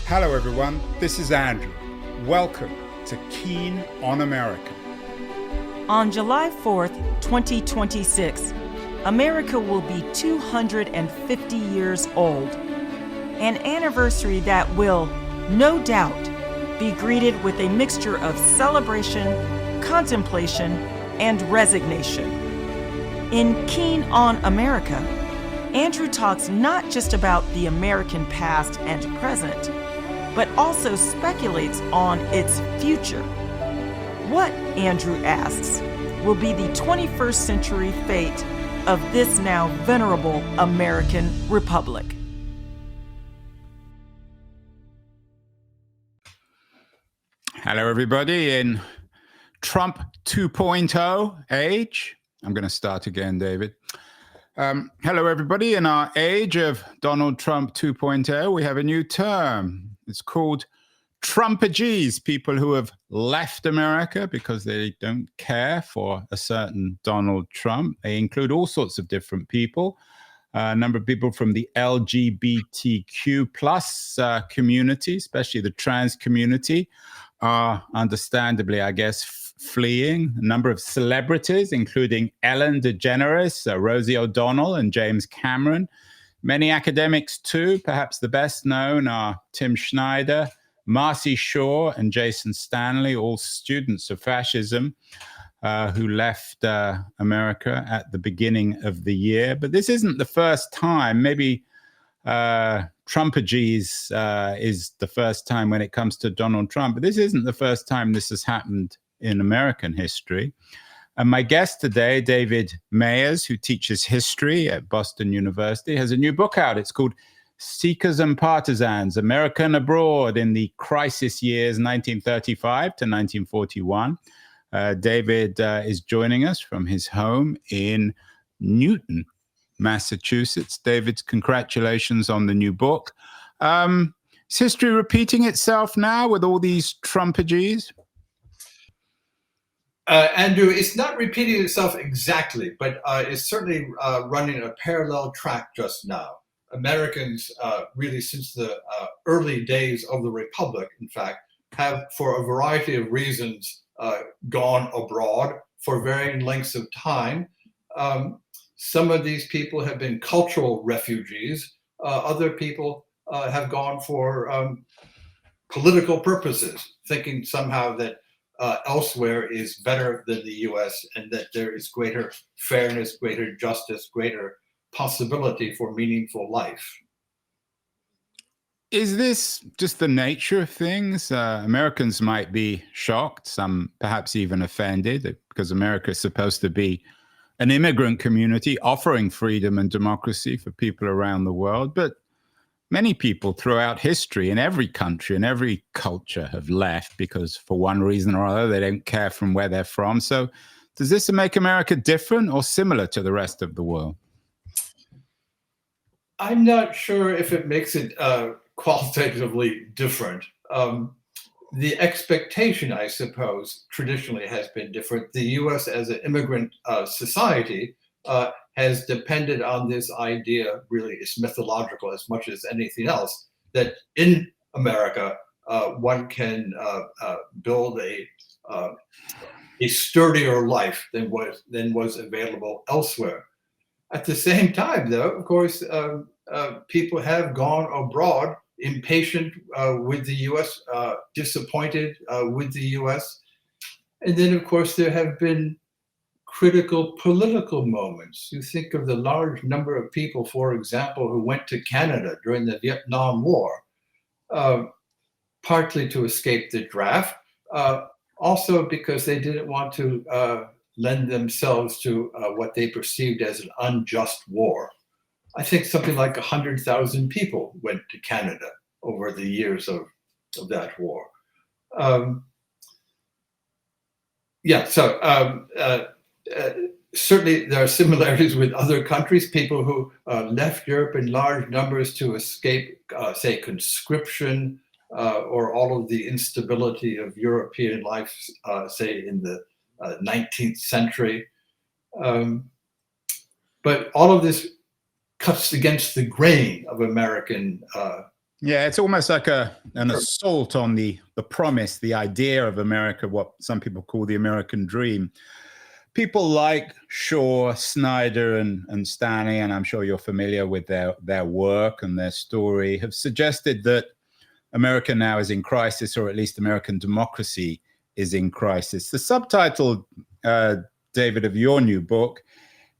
Hello everyone, this is Andrew. Welcome to Keen on America. On July 4th, 2026, America will be 250 years old, an anniversary that will, no doubt, be greeted with a mixture of celebration, contemplation, and resignation. In Keen on America, Andrew talks not just about the American past and present, but also speculates on its future. What, Andrew asks, will be the 21st century fate of this now venerable American republic? Hello everybody in Trump 2.0 age. I'm going to start again, David. Hello everybody. In our age of Donald Trump 2.0, we have a new term. It's called Trumpagies, people who have left America because they don't care for a certain Donald Trump. They include all sorts of different people. A number of people from the LGBTQ plus community, especially the trans community, are understandably, I guess, fleeing. A number of celebrities, including Ellen DeGeneres, Rosie O'Donnell, and James Cameron. Many academics, too. Perhaps the best known are Tim Schneider, Marcy Shaw, and Jason Stanley, all students of fascism who left America at the beginning of the year. But this isn't the first time. Maybe Trumpagies is the first time when it comes to Donald Trump. But this isn't the first time this has happened in American history. And my guest today, David Mayers, who teaches history at Boston University, has a new book out. It's called Seekers and Partisans, American Abroad in the Crisis Years 1935 to 1941. David is joining us from his home in Newton, Massachusetts. David, congratulations on the new book. Is history repeating itself now with all these Trumpagies? Andrew, it's not repeating itself exactly, but it's certainly running a parallel track just now. Americans, really since the early days of the Republic, in fact, have, for a variety of reasons, gone abroad for varying lengths of time. Some of these people have been cultural refugees. Other people have gone for political purposes, thinking somehow that elsewhere is better than the US and that there is greater fairness, greater justice, greater possibility for meaningful life. Is this just the nature of things? Americans might be shocked, some perhaps even offended, because America is supposed to be an immigrant community offering freedom and democracy for people around the world. But many people throughout history in every country and every culture have left because for one reason or other, they don't care from where they're from. So does this make America different or similar to the rest of the world? I'm not sure if it makes it qualitatively different. The expectation, I suppose, traditionally has been different. The US as an immigrant society has depended on this idea, really it's mythological as much as anything else, that in America, one can build a sturdier life than was available elsewhere. At the same time, though, of course, people have gone abroad impatient with the US, disappointed with the US. And then, of course, there have been critical political moments. You think of the large number of people, for example, who went to Canada during the Vietnam War, partly to escape the draft, also because they didn't want to lend themselves to what they perceived as an unjust war. I think something like 100,000 people went to Canada over the years of that war. Certainly there are similarities with other countries, people who left Europe in large numbers to escape, say, conscription or all of the instability of European life, say, in the 19th century. But all of this cuts against the grain of American Yeah, it's almost like an assault on the promise, the idea of America, what some people call the American dream. People like Shaw, Snyder, and Stanley, and I'm sure you're familiar with their work and their story, have suggested that America now is in crisis, or at least American democracy is in crisis. The subtitle, David, of your new book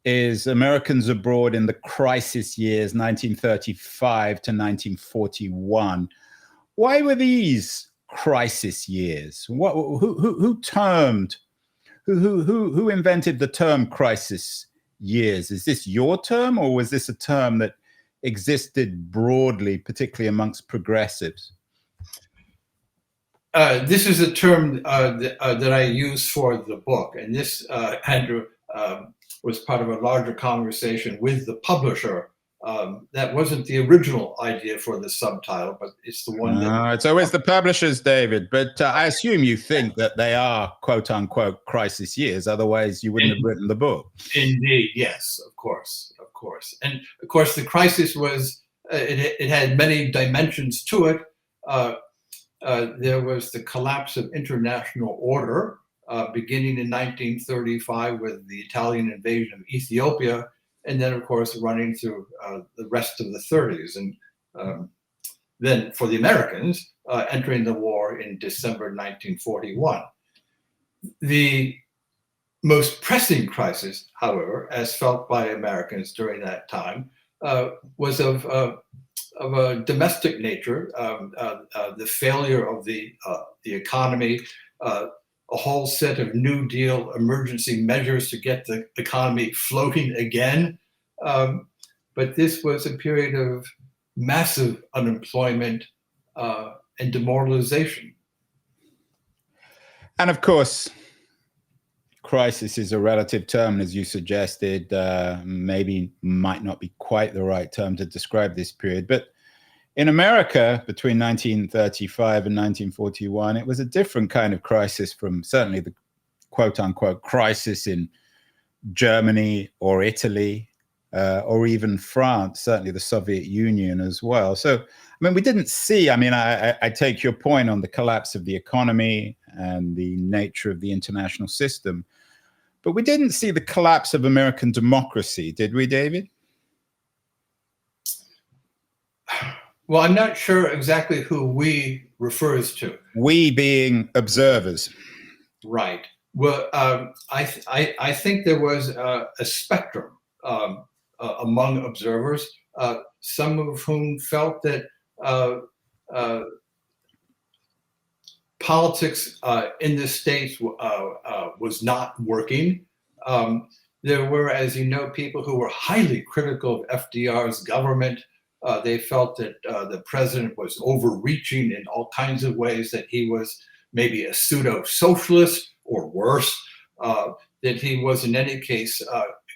is Americans Abroad in the Crisis Years, 1935 to 1941. Why were these crisis years? Who invented the term crisis years? Is this your term, or was this a term that existed broadly, particularly amongst progressives? This is a term that I use for the book, and this, Andrew, was part of a larger conversation with the publisher. That wasn't the original idea for the subtitle, but it's the one that... It's always the publishers, David, but I assume you think that they are quote unquote crisis years, otherwise you wouldn't have written the book. Indeed, yes, of course. And of course the crisis was, it had many dimensions to it. There was the collapse of international order, beginning in 1935 with the Italian invasion of Ethiopia, and then, of course, running through the rest of the 30s. And then for the Americans, entering the war in December 1941. The most pressing crisis, however, as felt by Americans during that time, was of a domestic nature, the failure of the economy, a whole set of New Deal emergency measures to get the economy floating again. But this was a period of massive unemployment and demoralization. And of course, crisis is a relative term, as you suggested, maybe might not be quite the right term to describe this period. But in America, between 1935 and 1941, it was a different kind of crisis from certainly the quote-unquote crisis in Germany or Italy or even France, certainly the Soviet Union as well. So, I mean, we didn't see, I take your point on the collapse of the economy and the nature of the international system, but we didn't see the collapse of American democracy, did we, David? Well, I'm not sure exactly who we refers to. We being observers. Right. Well, I think there was a spectrum among observers, some of whom felt that politics in the States was not working. There were, as you know, people who were highly critical of FDR's government. They felt that the president was overreaching in all kinds of ways, that he was maybe a pseudo-socialist or worse, that he was in any case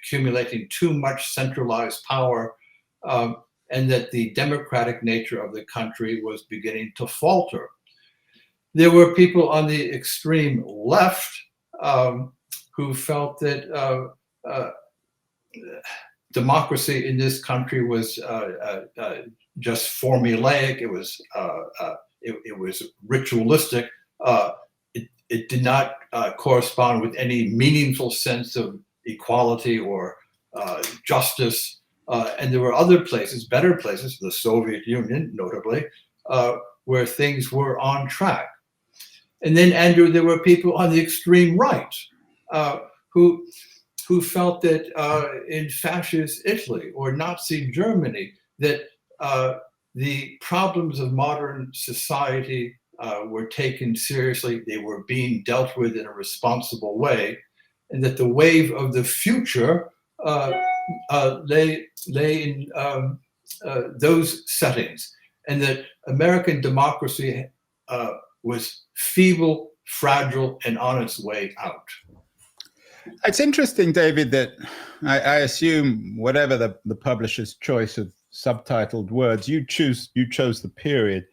accumulating too much centralized power, and that the democratic nature of the country was beginning to falter. There were people on the extreme left who felt that democracy in this country was just formulaic. It was ritualistic. It did not correspond with any meaningful sense of equality or justice. And there were other places, better places, the Soviet Union notably, where things were on track. And then, Andrew, there were people on the extreme right who felt that in fascist Italy or Nazi Germany, that the problems of modern society were taken seriously, they were being dealt with in a responsible way, and that the wave of the future lay in those settings, and that American democracy was feeble, fragile, and on its way out. It's interesting, David, that I assume whatever the publisher's choice of subtitled words, you chose the period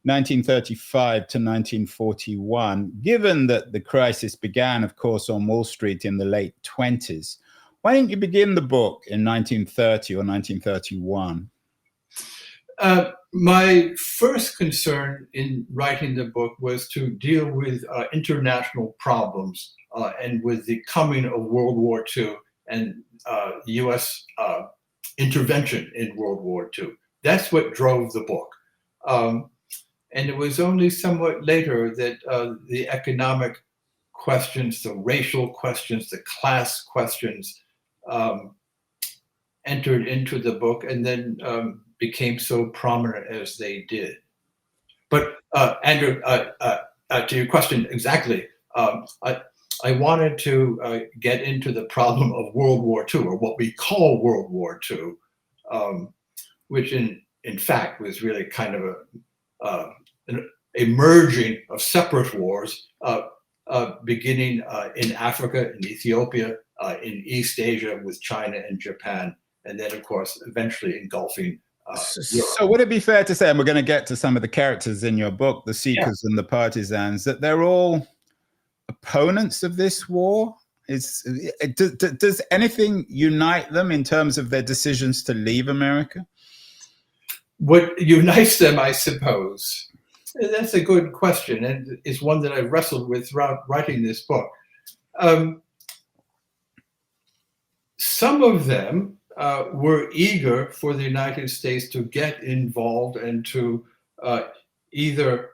1935 to 1941. Given that the crisis began, of course, on Wall Street in the late 20s, why didn't you begin the book in 1930 or 1931? My first concern in writing the book was to deal with international problems and with the coming of World War II and U.S. Intervention in World War II. That's what drove the book. And it was only somewhat later that the economic questions, the racial questions, the class questions entered into the book and then became so prominent as they did. But Andrew, to your question exactly, I wanted to get into the problem of World War II, or what we call World War II, which in fact was really kind of a merging of separate wars, beginning in Africa, in Ethiopia, in East Asia with China and Japan, and then, of course, eventually engulfing Europe. So would it be fair to say, and we're going to get to some of the characters in your book, the Seekers and the Partisans, that they're all opponents of this war? Does anything unite them in terms of their decisions to leave America? What unites them, I suppose? That's a good question, and it's one that I wrestled with throughout writing this book. Some of them were eager for the United States to get involved and to either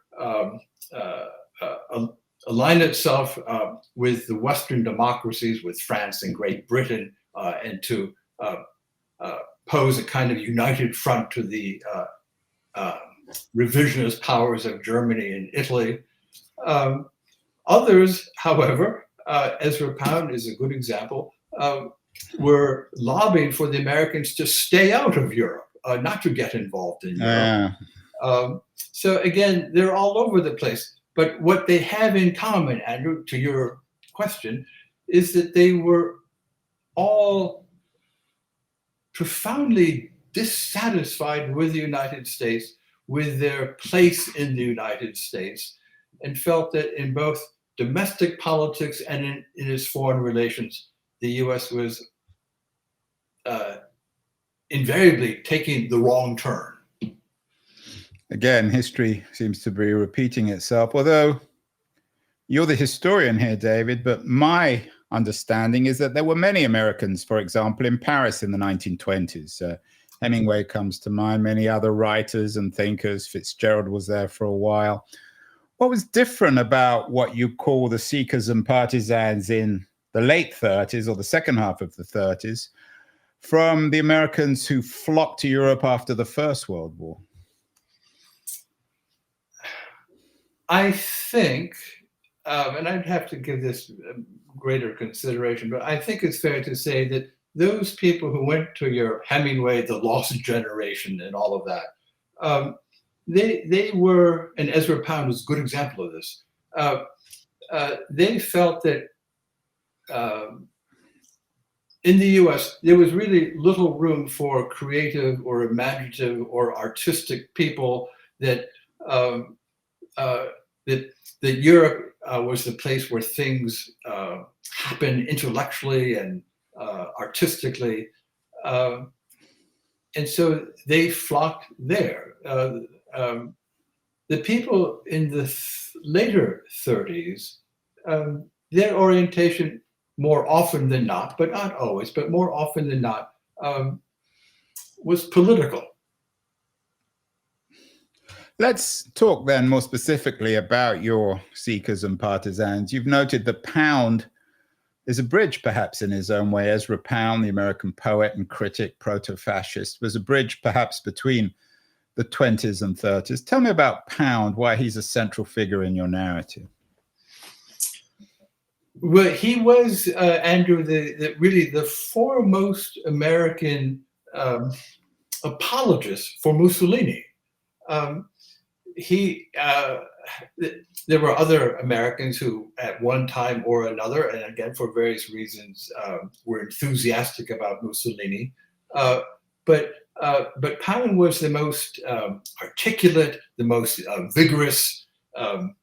align itself with the Western democracies, with France and Great Britain, and to pose a kind of united front to the revisionist powers of Germany and Italy. Others, however, Ezra Pound is a good example, were lobbying for the Americans to stay out of Europe, not to get involved in Europe. So again, they're all over the place. But what they have in common, Andrew, to your question, is that they were all profoundly dissatisfied with the United States, with their place in the United States, and felt that in both domestic politics and in its foreign relations, the U.S. was invariably taking the wrong turn. Again, history seems to be repeating itself, although you're the historian here, David, but my understanding is that there were many Americans, for example, in Paris in the 1920s. Hemingway comes to mind, many other writers and thinkers. Fitzgerald was there for a while. What was different about what you call the Seekers and Partisans in the late 30s or the second half of the 30s from the Americans who flocked to Europe after the First World War? I think, and I'd have to give this greater consideration, but I think it's fair to say that those people who went to your Hemingway, the Lost Generation, and all of that, they were, and Ezra Pound is a good example of this. They felt that in the U.S. there was really little room for creative or imaginative or artistic people. That that Europe was the place where things happen intellectually and artistically, and so they flocked there. The people in the later 30s, their orientation, more often than not, but not always, but more often than not, was political. Let's talk then more specifically about your Seekers and Partisans. You've noted that Pound is a bridge, perhaps in his own way. Ezra Pound, the American poet and critic, proto-fascist, was a bridge perhaps between the 20s and 30s. Tell me about Pound, why he's a central figure in your narrative. Well, he was, Andrew, really the foremost American apologist for Mussolini. There were other Americans who, at one time or another, and again for various reasons, were enthusiastic about Mussolini. But Pound was the most articulate, the most vigorous, and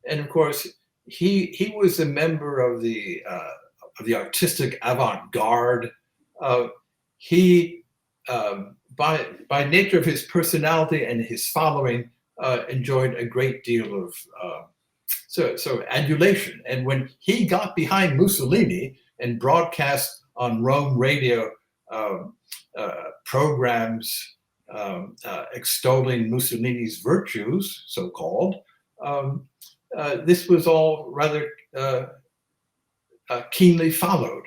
of course he was a member of the artistic avant-garde. He by nature of his personality and his following, enjoyed a great deal of so adulation. And when he got behind Mussolini and broadcast on Rome radio programs extolling Mussolini's virtues, so-called, this was all rather keenly followed.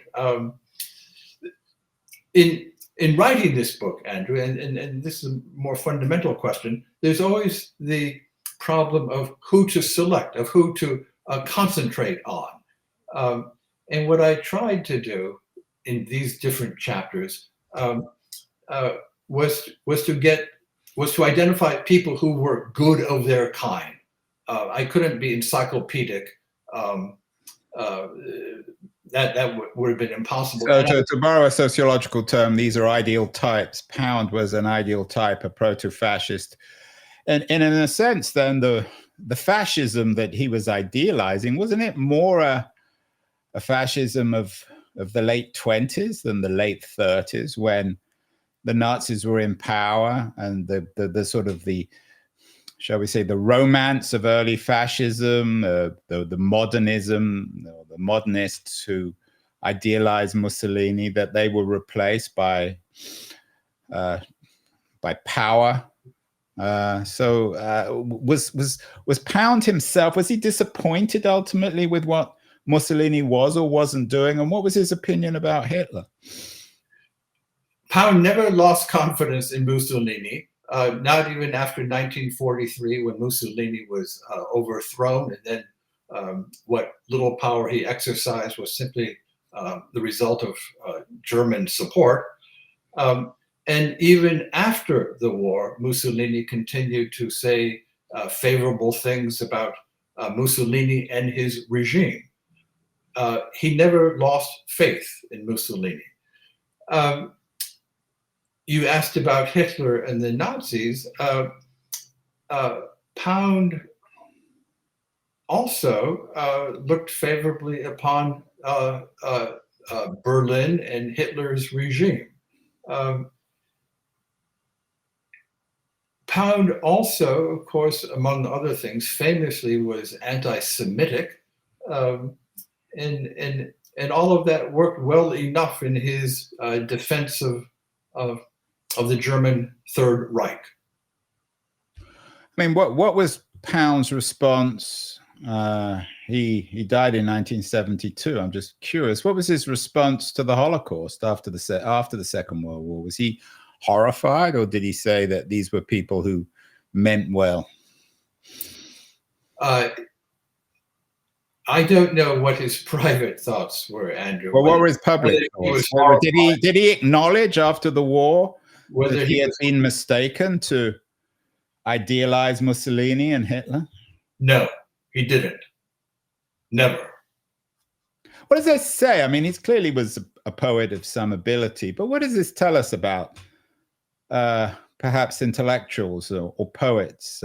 In writing this book, Andrew, and this is a more fundamental question, there's always the problem of who to select, of who to concentrate on. And what I tried to do in these different chapters was to identify people who were good of their kind. I couldn't be encyclopedic. That would have been impossible. So to borrow a sociological term, these are ideal types. Pound was an ideal type, a proto-fascist. And in a sense, then, the fascism that he was idealizing, wasn't it more a fascism of the late 20s than the late 30s, when the Nazis were in power, and the sort of the, shall we say, the romance of early fascism, the modernism, the modernists who idealized Mussolini, that they were replaced by power. Was Pound himself, was he disappointed ultimately with what Mussolini was or wasn't doing? And what was his opinion about Hitler? Pound never lost confidence in Mussolini. Not even after 1943, when Mussolini was overthrown, and then what little power he exercised was simply the result of German support. And even after the war, Mussolini continued to say favorable things about Mussolini and his regime. He never lost faith in Mussolini. You asked about Hitler and the Nazis. Pound also looked favorably upon Berlin and Hitler's regime. Pound also, of course, among other things, famously was anti-Semitic, and all of that worked well enough in his defense of the German Third Reich. I mean, what was Pound's response? He died in 1972. I'm just curious. What was his response to the Holocaust after the Second World War? Was he horrified, or did he say that these were people who meant well? I don't know what his private thoughts were, Andrew. Well, what were his public thoughts? Did he acknowledge after the war whether he had been mistaken to idealize Mussolini and Hitler? No, he didn't. Never. What does this say? I mean, he clearly was a poet of some ability, but what does this tell us about perhaps intellectuals or poets,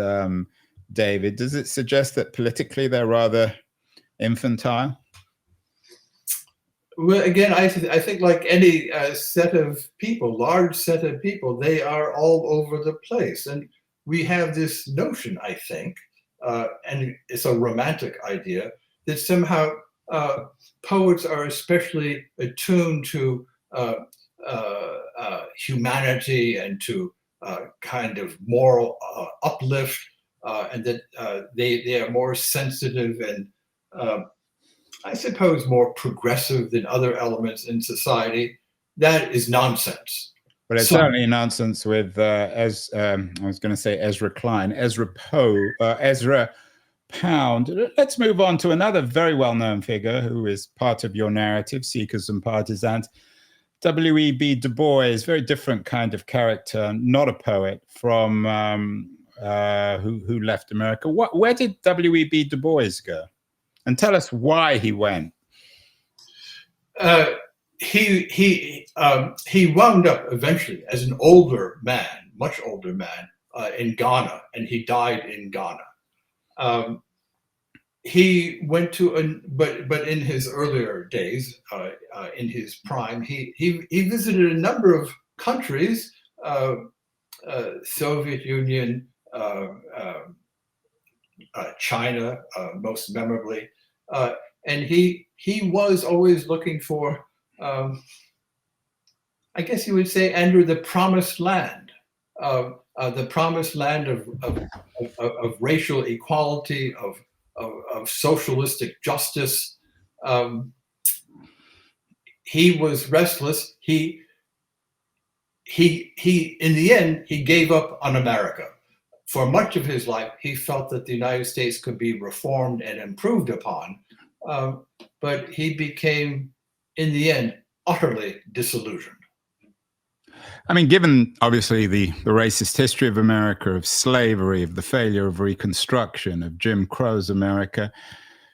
David? Does it suggest that politically they're rather infantile? Well, again, I think like any set of people, large set of people, they are all over the place. And we have this notion, I think, and it's a romantic idea, that somehow poets are especially attuned to humanity and to kind of moral uplift, and that they are more sensitive and I suppose more progressive than other elements in society. That is nonsense. But it's certainly nonsense with, I was going to say Ezra Pound. Let's move on to another very well-known figure who is part of your narrative, Seekers and Partisans. W.E.B. Du Bois, very different kind of character, not a poet, from who left America. Where did W.E.B. Du Bois go? And tell us why he went. He wound up eventually as an older man, much older man, in Ghana, and he died in Ghana. He went to, but in his earlier days, in his prime, he visited a number of countries Soviet Union, China, most memorably, and he was always looking for, I guess you would say, Andrew, the promised land, of racial equality, of socialistic justice. He was restless. He in the end, he gave up on America. For much of his life, he felt that the United States could be reformed and improved upon, but he became, in the end, utterly disillusioned. I mean, given obviously the racist history of America, of slavery, of the failure of Reconstruction, of Jim Crow's America,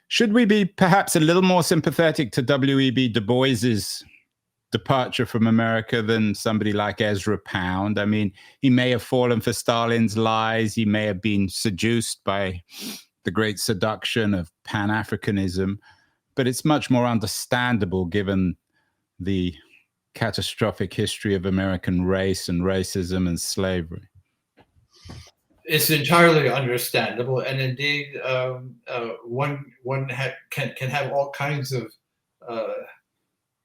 should we be perhaps a little more sympathetic to W.E.B. Du Bois's departure from America than somebody like Ezra Pound? I mean, he may have fallen for Stalin's lies. He may have been seduced by the great seduction of Pan-Africanism, but it's much more understandable given the catastrophic history of American race and racism and slavery. It's entirely understandable, and indeed, one can have all kinds of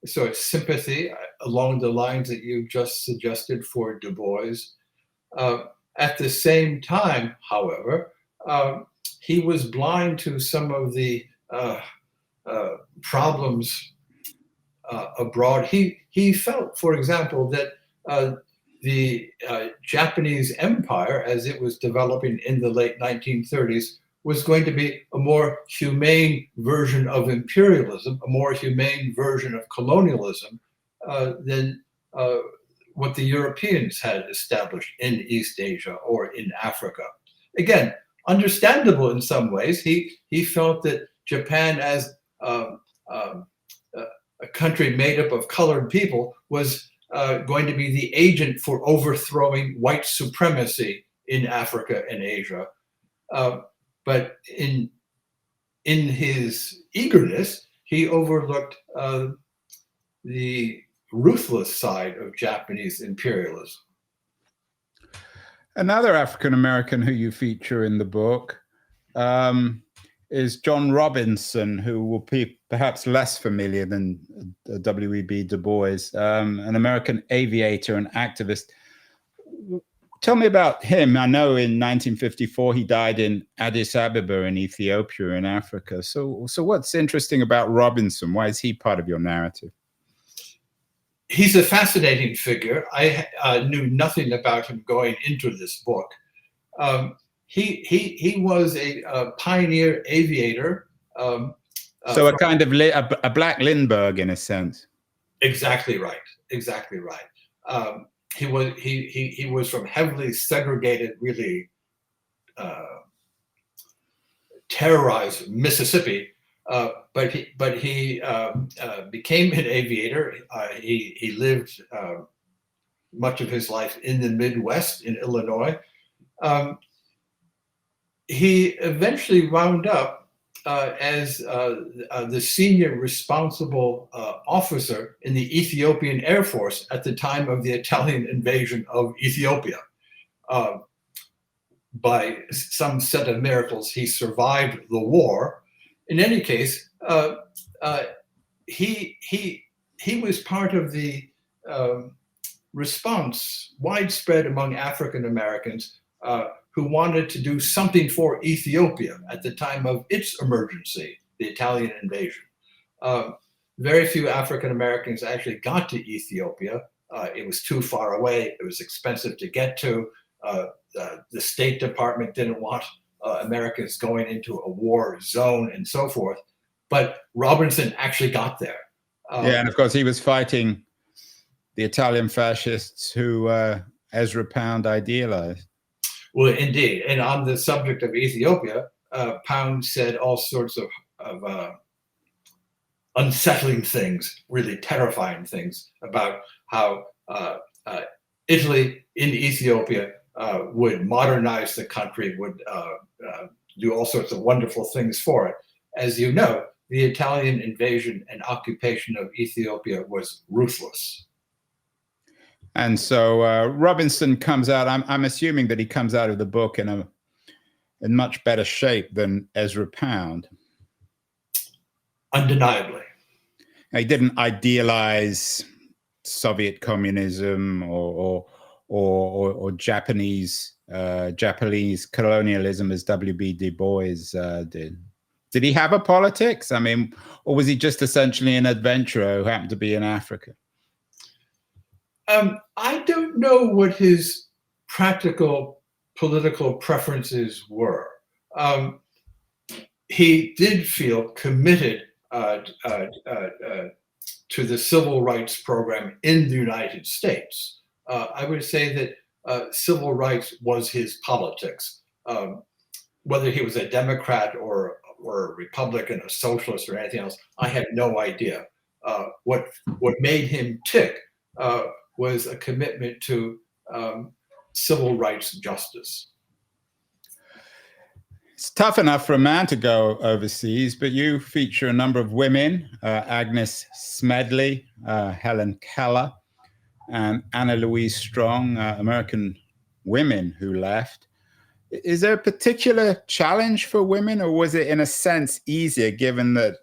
sort of sympathy along the lines that you just suggested for Du Bois. At the same time, however, he was blind to some of the problems abroad. He felt, for example, that the Japanese empire, as it was developing in the late 1930s, was going to be a more humane version of imperialism, a more humane version of colonialism than what the Europeans had established in East Asia or in Africa. Again, understandable in some ways. He felt that Japan, as a country made up of colored people, was going to be the agent for overthrowing white supremacy in Africa and Asia. But in his eagerness, he overlooked the ruthless side of Japanese imperialism. Another African-American who you feature in the book is John Robinson, who will be perhaps less familiar than W.E.B. Du Bois, an American aviator and activist. Tell me about him. I know in 1954 he died in Addis Ababa in Ethiopia in Africa. So what's interesting about Robinson? Why is he part of your narrative? He's a fascinating figure. I knew nothing about him going into this book. He was a pioneer aviator. So a kind of a Black Lindbergh in a sense. Exactly right. Exactly right. He was from heavily segregated, really terrorized Mississippi, but he became an aviator. He lived much of his life in the Midwest in Illinois. He eventually wound up as the senior responsible officer in the Ethiopian Air Force at the time of the Italian invasion of Ethiopia. By some set of miracles, he survived the war. In any case, he was part of the response widespread among African Americans who wanted to do something for Ethiopia at the time of its emergency, the Italian invasion. Very few African Americans actually got to Ethiopia. It was too far away. It was expensive to get to. The State Department didn't want Americans going into a war zone and so forth. But Robinson actually got there. Yeah, and of course he was fighting the Italian fascists who Ezra Pound idealized. Well, indeed. And on the subject of Ethiopia, Pound said all sorts of unsettling things, really terrifying things about how Italy in Ethiopia would modernize the country, would do all sorts of wonderful things for it. As you know, the Italian invasion and occupation of Ethiopia was ruthless. And so Robinson comes out. I'm assuming that he comes out of the book in much better shape than Ezra Pound. Undeniably. He didn't idealize Soviet communism or Japanese colonialism as W.E.B. Du Bois did. Did he have a politics? I mean, or was he just essentially an adventurer who happened to be in Africa? I don't know what his practical political preferences were. He did feel committed to the civil rights program in the United States. I would say that civil rights was his politics. Whether he was a Democrat or a Republican, a socialist, or anything else, I have no idea. What made him tick was a commitment to civil rights justice. It's tough enough for a man to go overseas, but you feature a number of women, Agnes Smedley, Helen Keller, and Anna Louise Strong, American women who left. Is there a particular challenge for women, or was it in a sense easier given that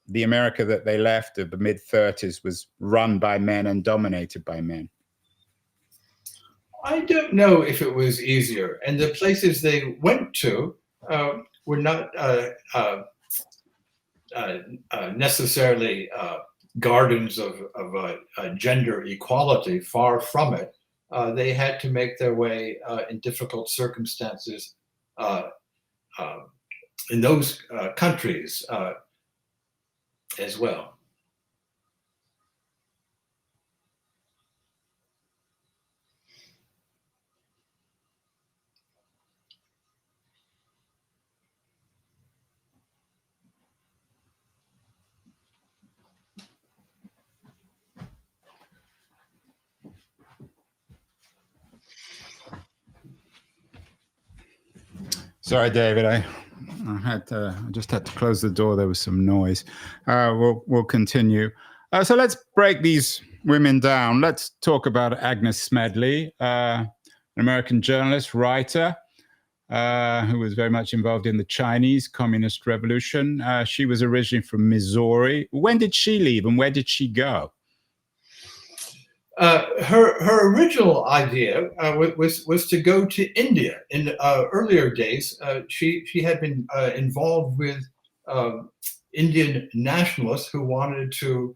the America that they left of the mid-30s was run by men and dominated by men? I don't know if it was easier. And the places they went to were not necessarily gardens of gender equality, far from it. They had to make their way in difficult circumstances in those countries as well. Sorry, David. I just had to close the door. There was some noise. We'll continue. So let's break these women down. Let's talk about Agnes Smedley, an American journalist, writer, who was very much involved in the Chinese Communist Revolution. She was originally from Missouri. When did she leave, and where did she go? Her original idea was to go to India. In earlier days, she had been involved with Indian nationalists who wanted to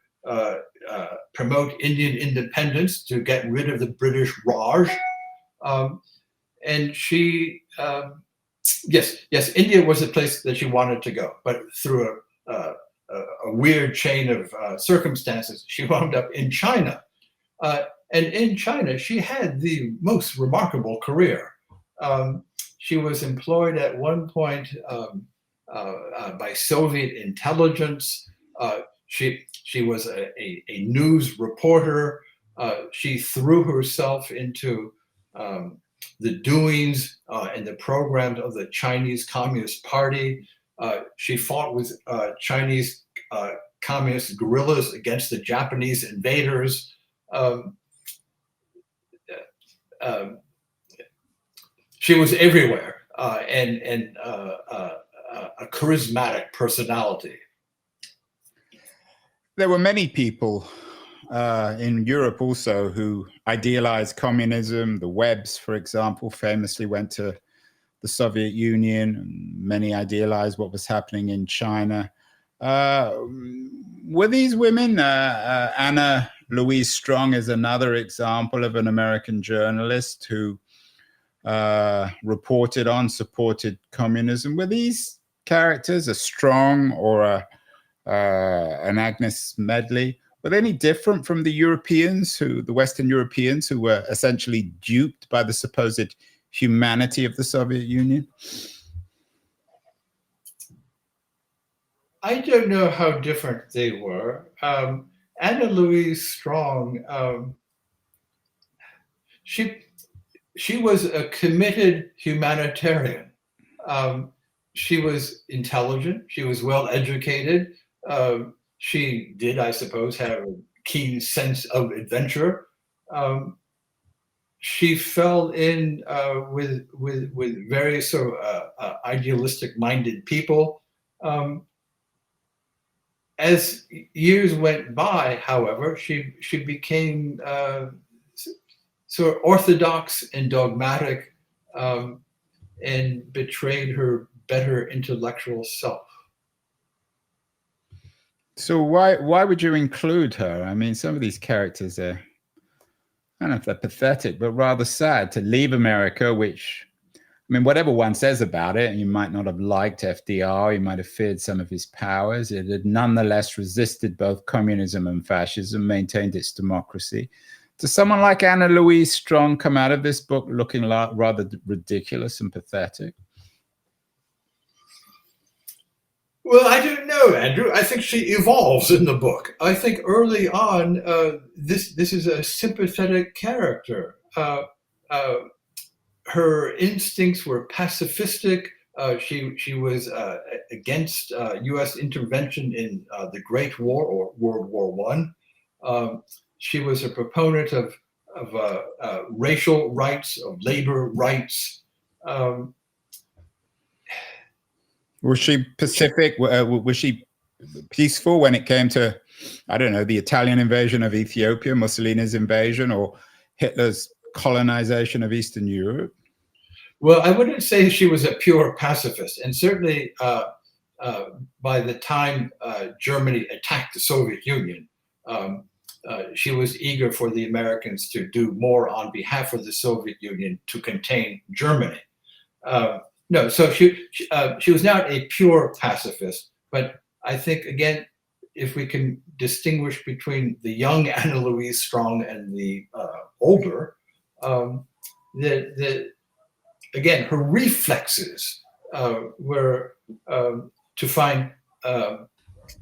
promote Indian independence, to get rid of the British Raj. And she, yes, India was the place that she wanted to go, but through a weird chain of circumstances, she wound up in China. And in China, she had the most remarkable career. She was employed at one point by Soviet intelligence. She was a news reporter. She threw herself into the doings and the programs of the Chinese Communist Party. She fought with Chinese communist guerrillas against the Japanese invaders. She was everywhere and a charismatic personality. There were many people in Europe also who idealized communism. The W.E.Bs, for example, famously went to the Soviet Union. And many idealized what was happening in China. Were these women, Anna Louise Strong is another example of an American journalist who supported communism. Were these characters, a Strong or an Agnes Smedley, were they any different from the Europeans, the Western Europeans, who were essentially duped by the supposed humanity of the Soviet Union? I don't know how different they were. Anna Louise Strong, she was a committed humanitarian. She was intelligent. She was well educated. She did, I suppose, have a keen sense of adventure. she fell in with very sort of idealistic-minded people. As years went by, however, she became sort of orthodox and dogmatic, and betrayed her better intellectual self. So why would you include her? I mean, some of these characters are, I don't know if they're pathetic, but rather sad to leave America, which, I mean, whatever one says about it, you might not have liked FDR, you might have feared some of his powers. It had nonetheless resisted both communism and fascism, maintained its democracy. Does someone like Anna Louise Strong come out of this book looking rather ridiculous and pathetic? Well, I don't know, Andrew. I think she evolves in the book. I think early on, this is a sympathetic character. Her instincts were pacifistic. She was against U.S. intervention in the Great War, or World War I. She was a proponent of racial rights, of labor rights. Was she pacific? Was she peaceful when it came to, I don't know, the Italian invasion of Ethiopia, Mussolini's invasion, or Hitler's colonization of Eastern Europe? Well, I wouldn't say she was a pure pacifist. And certainly by the time Germany attacked the Soviet Union, she was eager for the Americans to do more on behalf of the Soviet Union to contain Germany. No, so she was not a pure pacifist, but I think, again, if we can distinguish between the young Anna Louise Strong and the older, again, her reflexes were to find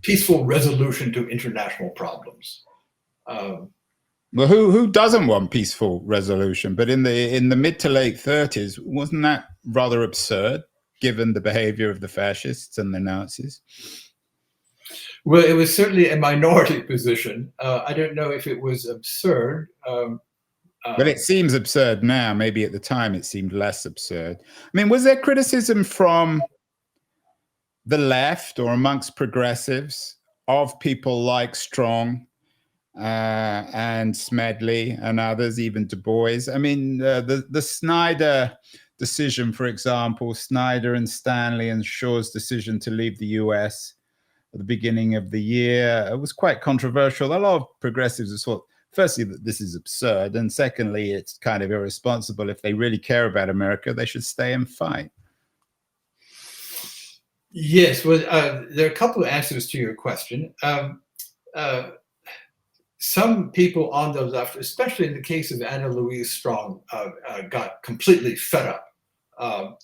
peaceful resolution to international problems. Well, who doesn't want peaceful resolution? But in the mid to late 30s, wasn't that rather absurd, given the behavior of the fascists and the Nazis? Well, it was certainly a minority position. I don't know if it was absurd. But it seems absurd now. Maybe at the time it seemed less absurd. I mean, was there criticism from the left or amongst progressives of people like Strong and Smedley and others, even Du Bois? I mean, the Snyder decision, for example, Snyder and Stanley and Shaw's decision to leave the US at the beginning of the year, it was quite controversial. A lot of progressives thought, firstly, that this is absurd, and secondly, it's kind of irresponsible. If they really care about America, they should stay and fight. Yes, well, there are a couple of answers to your question. Some people on the left, especially in the case of Anna Louise Strong, got completely fed up.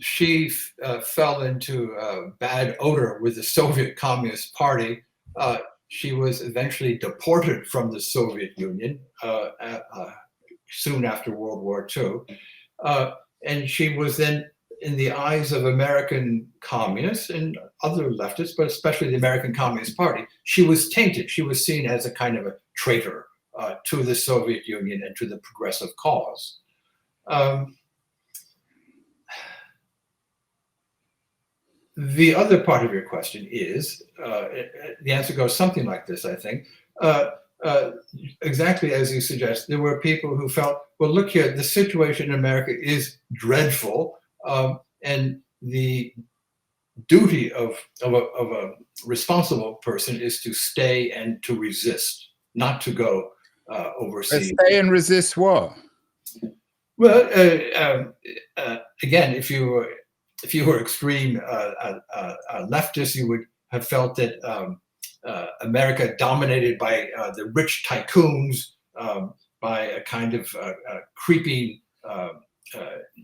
She fell into bad odor with the Soviet Communist Party. She was eventually deported from the Soviet Union soon after World War II. And she was then, in the eyes of American communists and other leftists, but especially the American Communist Party, she was tainted. She was seen as a kind of a traitor to the Soviet Union and to the progressive cause. The other part of your question is, the answer goes something like this, I think. Exactly as you suggest, there were people who felt, well, look here, the situation in America is dreadful, and the duty of a responsible person is to stay and to resist, not to go overseas. Stay and resist what? Well, again, if you were extreme leftist, you would have felt that America dominated by the rich tycoons, by a kind of creeping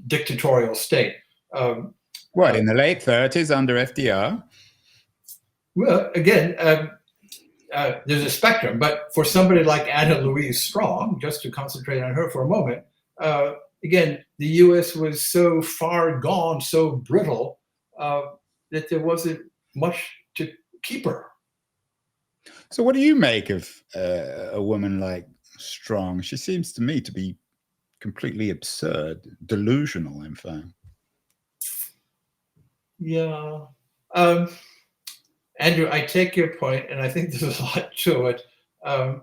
dictatorial state. What, in the late 30s under FDR? Well, again, there's a spectrum, but for somebody like Anna Louise Strong, just to concentrate on her for a moment, again, the U.S. was so far gone, so brittle, that there wasn't much to keep her. So what do you make of a woman like Strong? She seems to me to be completely absurd, delusional, in fact. Yeah. Andrew, I take your point, and I think there's a lot to it. I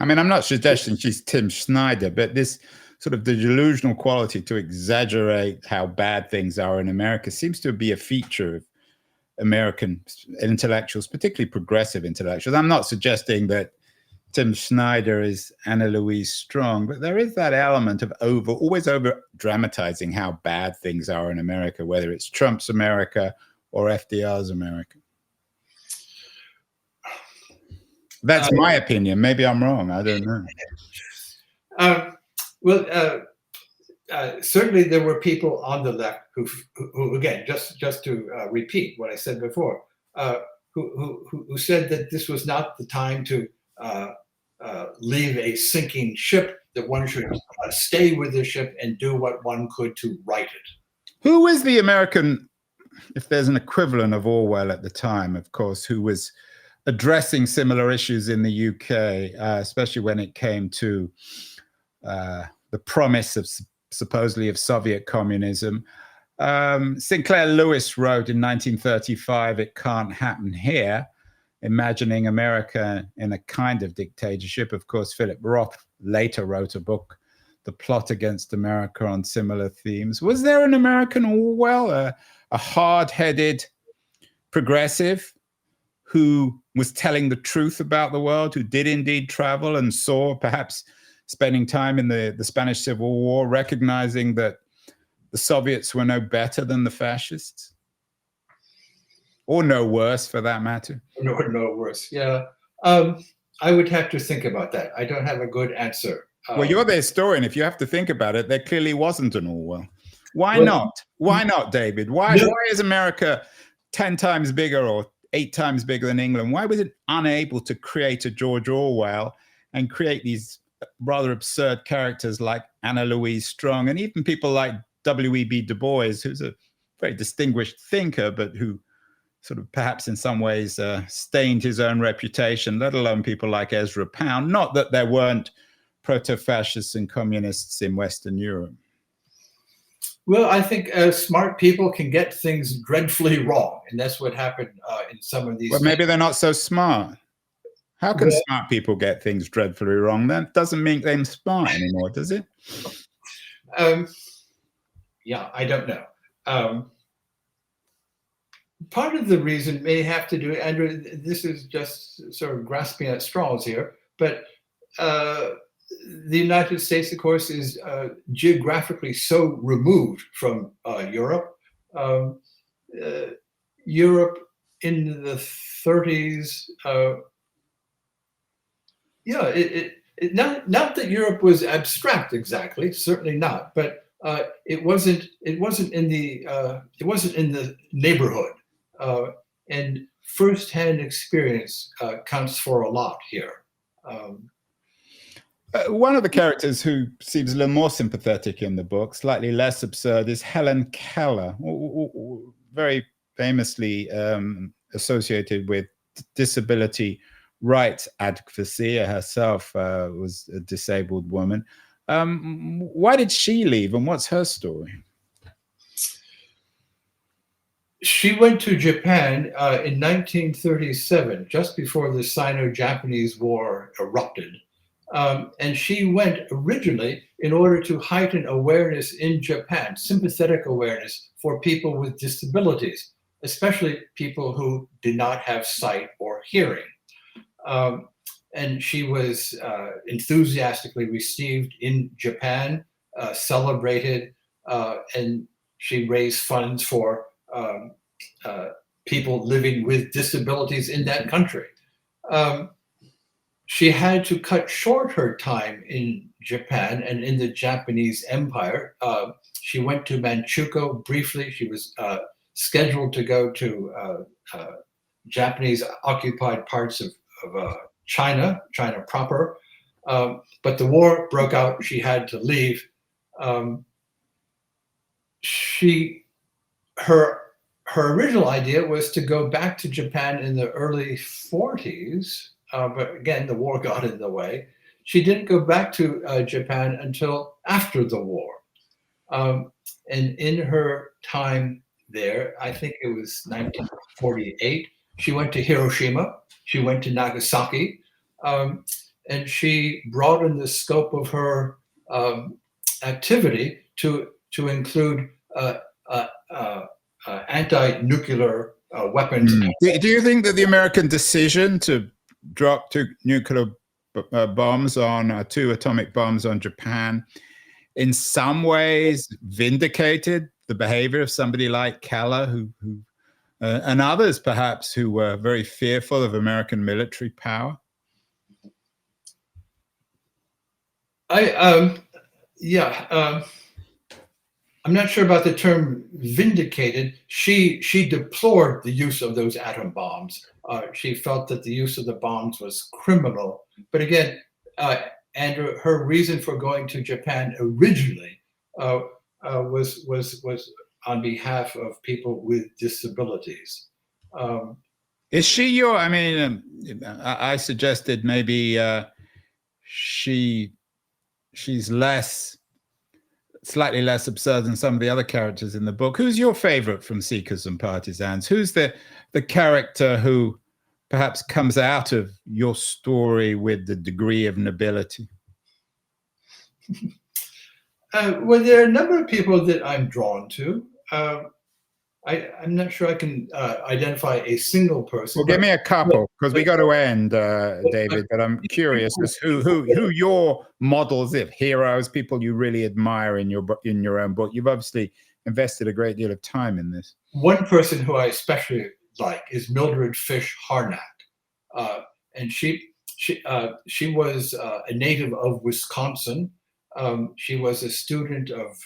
mean, I'm not suggesting she's Tim Snyder, but this sort of the delusional quality to exaggerate how bad things are in America seems to be a feature of American intellectuals, particularly progressive intellectuals. I'm not suggesting that Tim Snyder is Anna Louise Strong, but there is that element of always over dramatizing how bad things are in America, whether it's Trump's America or FDR's America. That's my opinion. Maybe I'm wrong. I don't know. Certainly there were people on the left who again, just to repeat what I said before, who said that this was not the time to leave a sinking ship, that one should stay with the ship and do what one could to right it. Who is the American, if there's an equivalent of Orwell at the time, of course, who was addressing similar issues in the UK, especially when it came to the promise of supposedly of Soviet communism? Sinclair Lewis wrote in 1935, "It Can't Happen Here," imagining America in a kind of dictatorship. Of course, Philip Roth later wrote a book, The Plot Against America, on similar themes. Was there an American Orwell, a hard-headed progressive who was telling the truth about the world, who did indeed travel and saw, perhaps spending time in the Spanish Civil War, recognizing that the Soviets were no better than the fascists? Or no worse, for that matter? No worse, yeah. I would have to think about that. I don't have a good answer. Well, you're the historian. If you have to think about it, there clearly wasn't an Orwell. Why not? Why not, David? Why is America 10 times bigger or 8 times bigger than England? Why was it unable to create a George Orwell and create these rather absurd characters like Anna Louise Strong, and even people like W.E.B. Du Bois, who's a very distinguished thinker, but who sort of perhaps in some ways stained his own reputation, let alone people like Ezra Pound? Not that there weren't proto-fascists and communists in Western Europe. Well, I think smart people can get things dreadfully wrong, and that's what happened in some of these. Well, maybe they're not so smart. How can smart people get things dreadfully wrong? That doesn't make them smart anymore, does it? Yeah, I don't know. Part of the reason may have to do, Andrew, this is just sort of grasping at straws here, but the United States, of course, is geographically so removed from Europe. Europe in the 30s, not that Europe was abstract exactly, certainly not, but it wasn't in the neighborhood, and firsthand experience counts for a lot here. One of the characters who seems a little more sympathetic in the book, slightly less absurd, is Helen Keller, very famously associated with disability rights advocacy. Herself was a disabled woman. Why did she leave, and what's her story? She went to Japan in 1937, just before the Sino-Japanese War erupted. And she went originally in order to heighten awareness in Japan, sympathetic awareness for people with disabilities, especially people who did not have sight or hearing. And she was enthusiastically received in Japan, celebrated, and she raised funds for people living with disabilities in that country. She had to cut short her time in Japan and in the Japanese Empire. She went to Manchukuo briefly. She was scheduled to go to Japanese occupied parts of China proper. But the war broke out. She had to leave. Her original idea was to go back to Japan in the early 40s. But again, the war got in the way. she didn't go back to Japan until after the war. And in her time there, I think it was 1948, she went to Hiroshima, she went to Nagasaki, and she broadened the scope of her activity to include anti-nuclear weapons. Do you think that the American decision to drop two nuclear bombs on two atomic bombs on Japan in some ways vindicated the behavior of somebody like Keller, who and others perhaps who were very fearful of American military power? I'm not sure about the term vindicated. She deplored the use of those atom bombs. She felt that the use of the bombs was criminal. But again, and her reason for going to Japan originally was on behalf of people with disabilities. Is she your? I mean, I suggested maybe she's slightly less absurd than some of the other characters in the book. Who's your favorite from Seekers and Partisans? Who's the character who perhaps comes out of your story with the degree of nobility? Well, there are a number of people that I'm drawn to. I'm not sure I can identify a single person. Well, give me a couple, because we got to end, David. But I'm curious as who your models, if heroes, people you really admire in your own book. You've obviously invested a great deal of time in this. One person who I especially like is Mildred Fish Harnack, and she was a native of Wisconsin. She was a student of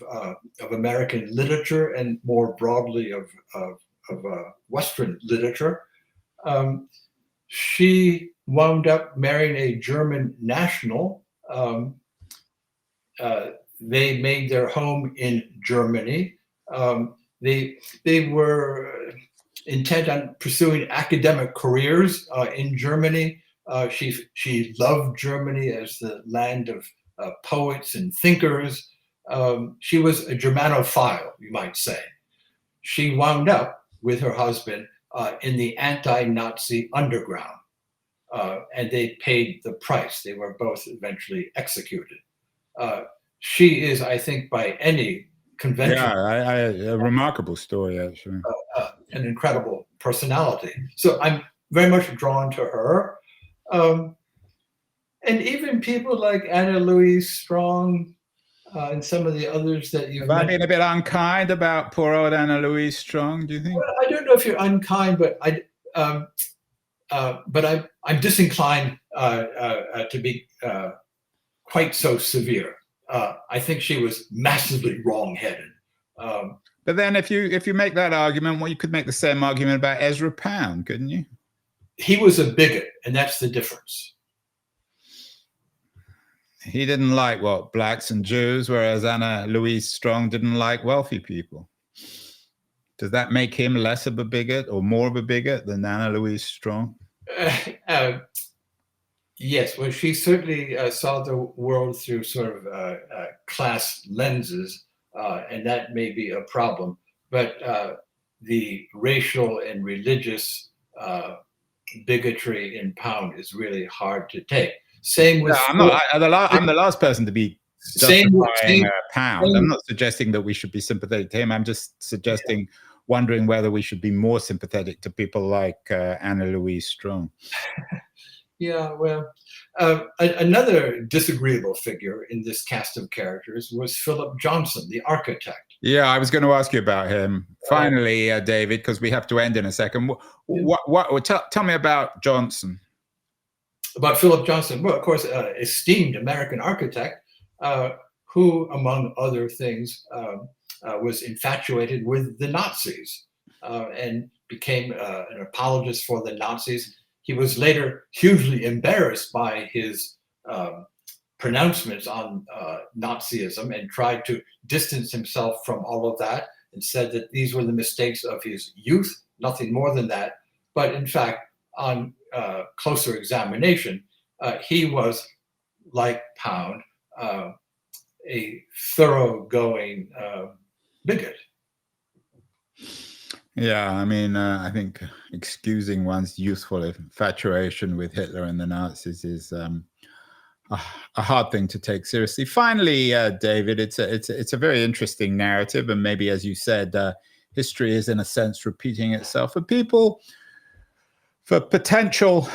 American literature and more broadly of Western literature. She wound up marrying a German national. They made their home in Germany. They were intent on pursuing academic careers in Germany. She loved Germany as the land of poets and thinkers. She was a Germanophile, you might say. She wound up with her husband in the anti-Nazi underground, and they paid the price. They were both eventually executed. She is, I think, by any convention, a remarkable story, actually. An incredible personality. So I'm very much drawn to her. And even people like Anna Louise Strong and some of the others that you've mentioned. Being a bit unkind about poor old Anna Louise Strong, do you think? Well, I don't know if you're unkind, but I'm disinclined to be quite so severe. I think she was massively wrong-headed. But then, if you make that argument, well, you could make the same argument about Ezra Pound, couldn't you? He was a bigot, and that's the difference. He didn't like blacks and Jews, whereas Anna Louise Strong didn't like wealthy people. Does that make him less of a bigot or more of a bigot than Anna Louise Strong? Yes, well, she certainly saw the world through sort of class lenses, and that may be a problem. But the racial and religious bigotry in Pound is really hard to take. Same with. I'm the last person to be justifying Pound. I'm not suggesting that we should be sympathetic to him. I'm just suggesting, wondering whether we should be more sympathetic to people like Anna Louise Strong. Yeah, well, another disagreeable figure in this cast of characters was Philip Johnson, the architect. Yeah, I was going to ask you about him. Finally, David, because we have to end in a second. Tell me about Johnson. About Philip Johnson, well, of course, esteemed American architect who, among other things, was infatuated with the Nazis and became an apologist for the Nazis. He was later hugely embarrassed by his pronouncements on Nazism and tried to distance himself from all of that and said that these were the mistakes of his youth, nothing more than that. But in fact, on closer examination, he was like Pound, a thoroughgoing bigot. Yeah, I mean, I think excusing one's youthful infatuation with Hitler and the Nazis is a hard thing to take seriously. Finally, David, it's a very interesting narrative, and maybe, as you said, history is in a sense repeating itself for people, for potential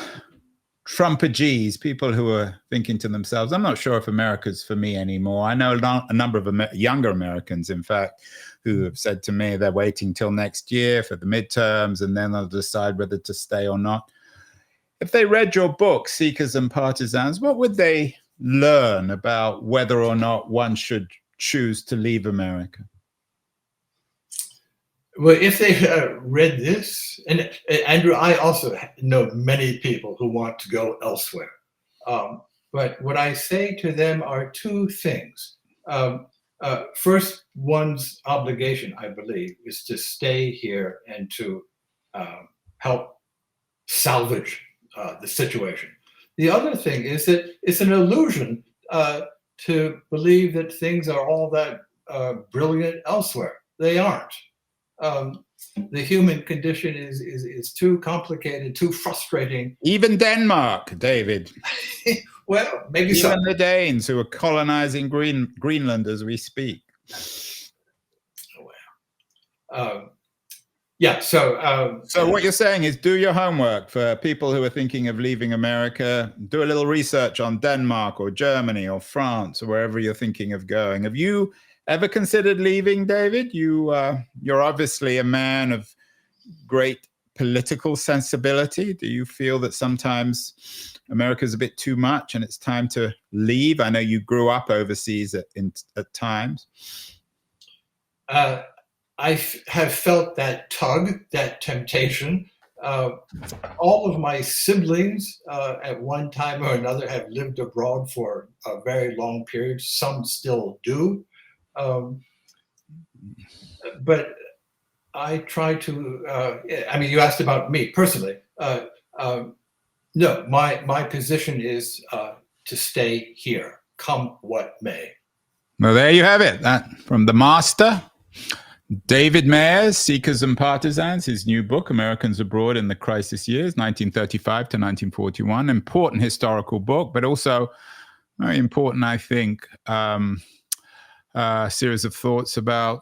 Trumpagies, people who are thinking to themselves, I'm not sure if America's for me anymore. I know a number of younger Americans, in fact, who have said to me they're waiting till next year for the midterms, and then they'll decide whether to stay or not. If they read your book, Seekers and Partisans, what would they learn about whether or not one should choose to leave America? Well, if they read this, and Andrew, I also know many people who want to go elsewhere. But what I say to them are two things. First, one's obligation, I believe, is to stay here and to help salvage the situation. The other thing is that it's an illusion to believe that things are all that brilliant elsewhere. They aren't. The human condition is too complicated, too frustrating. Even Denmark, David. Well, maybe even so. the Danes who are colonizing Greenland as we speak. Yeah. So what you're saying is do your homework for people who are thinking of leaving America. Do a little research on Denmark or Germany or France or wherever you're thinking of going. Have you ever considered leaving, David? You're obviously a man of great political sensibility. Do you feel that sometimes America's a bit too much and it's time to leave? I know you grew up overseas at times. I have felt that tug, that temptation. All of my siblings at one time or another have lived abroad for a very long period. Some still do. But I try to, I mean, you asked about me personally. No, my position is to stay here, come what may. Well, there you have it. That from the master, David Mayer's Seekers and Partisans, his new book, Americans Abroad in the Crisis Years, 1935 to 1941. Important historical book, but also very important, I think, series of thoughts about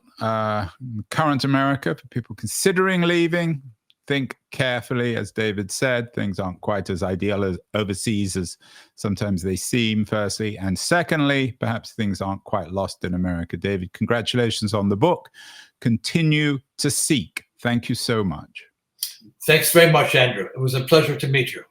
current America for people considering leaving. Think carefully, as David said. Things aren't quite as ideal as overseas as sometimes they seem, firstly. And secondly, perhaps things aren't quite lost in America. David, congratulations on the book. Continue to seek. Thank you so much. Thanks very much, Andrew. It was a pleasure to meet you.